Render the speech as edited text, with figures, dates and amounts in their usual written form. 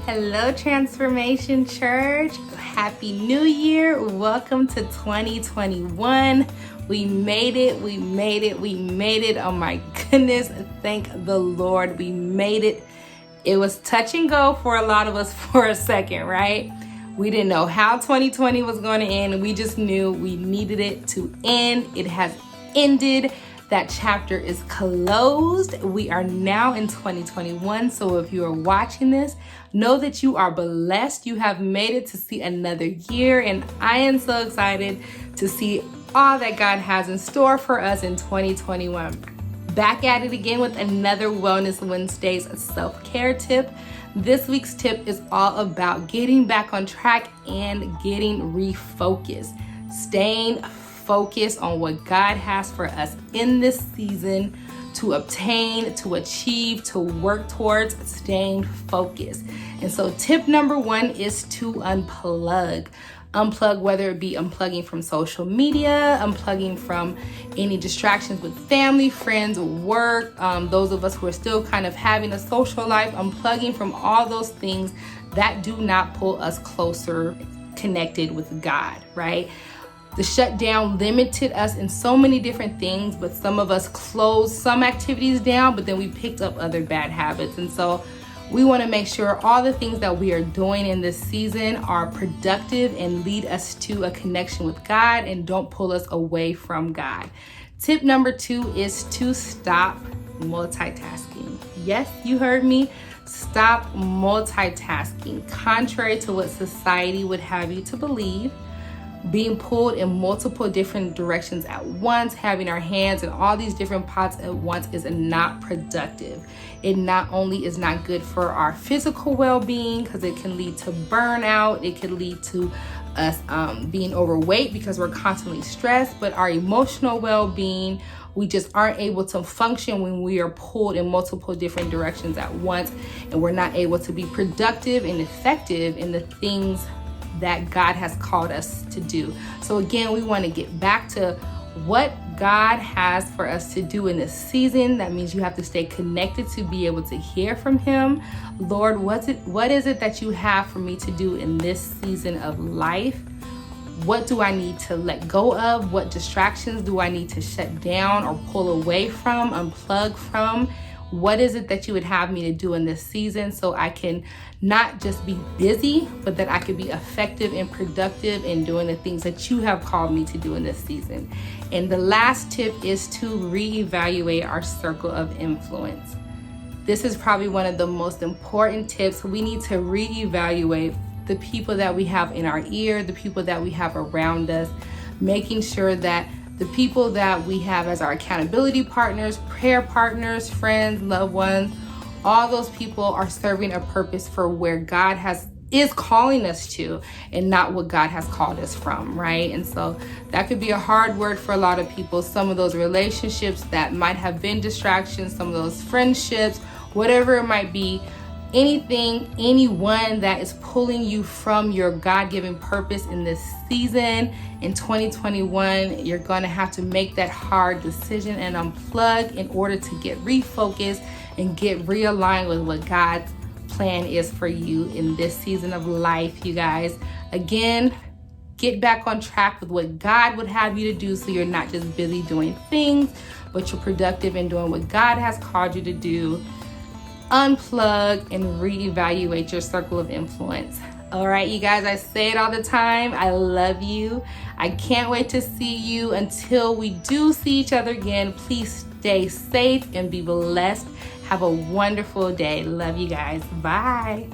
Hello, Transformation Church. Happy New Year. Welcome to 2021. We made it. We made it. We made it. Oh my goodness. Thank the Lord. We made it. It was touch and go for a lot of us for a second, right? We didn't know how 2020 was going to end. We just knew we needed it to end. It has ended. That chapter is closed. We are now in 2021. So if you are watching this, know that you are blessed. You have made it to see another year. And I am so excited to see all that God has in store for us in 2021. Back at it again with another Wellness Wednesdays self-care tip. This week's tip is all about getting back on track and getting refocused. Staying focus on what God has for us in this season to obtain, to achieve, to work towards, staying focused. And so tip number one is to unplug. Unplug, whether it be unplugging from social media, unplugging from any distractions with family, friends, work, those of us who are still kind of having a social life, unplugging from all those things that do not pull us closer connected with God, right? The shutdown limited us in so many different things, but some of us closed some activities down, but then we picked up other bad habits. And so we want to make sure all the things that we are doing in this season are productive and lead us to a connection with God and don't pull us away from God. Tip number two is to stop multitasking. Yes, you heard me. Stop multitasking. Contrary to what society would have you to believe, being pulled in multiple different directions at once, having our hands in all these different pots at once is not productive. It not only is not good for our physical well-being because it can lead to burnout, it can lead to us being overweight because we're constantly stressed, but our emotional well-being, we just aren't able to function when we are pulled in multiple different directions at once, and we're not able to be productive and effective in the things that God has called us to do. So again, we want to get back to what God has for us to do in this season. That means you have to stay connected to be able to hear from Him. Lord, what is it that you have for me to do in this season of life? What do I need to let go of? What distractions do I need to shut down or pull away from, unplug from? What is it that you would have me to do in this season so I can not just be busy, but that I could be effective and productive in doing the things that you have called me to do in this season? And the last tip is to reevaluate our circle of influence. This is probably one of the most important tips. We need to reevaluate the people that we have in our ear, the people that we have around us, making sure that the people that we have as our accountability partners, prayer partners, friends, loved ones, all those people are serving a purpose for where God is calling us to and not what God has called us from, right? And so that could be a hard word for a lot of people. Some of those relationships that might have been distractions, some of those friendships, whatever it might be, anyone that is pulling you from your God-given purpose in this season, in 2021, you're going to have to make that hard decision and unplug in order to get refocused and get realigned with what God's plan is for you in this season of life, you guys. Again, get back on track with what God would have you to do so you're not just busy doing things, but you're productive in doing what God has called you to do. Unplug and reevaluate your circle of influence. All right, you guys, I say it all the time. I love you. I can't wait to see you. Until we do see each other again, please stay safe and be blessed. Have a wonderful day. Love you guys. Bye.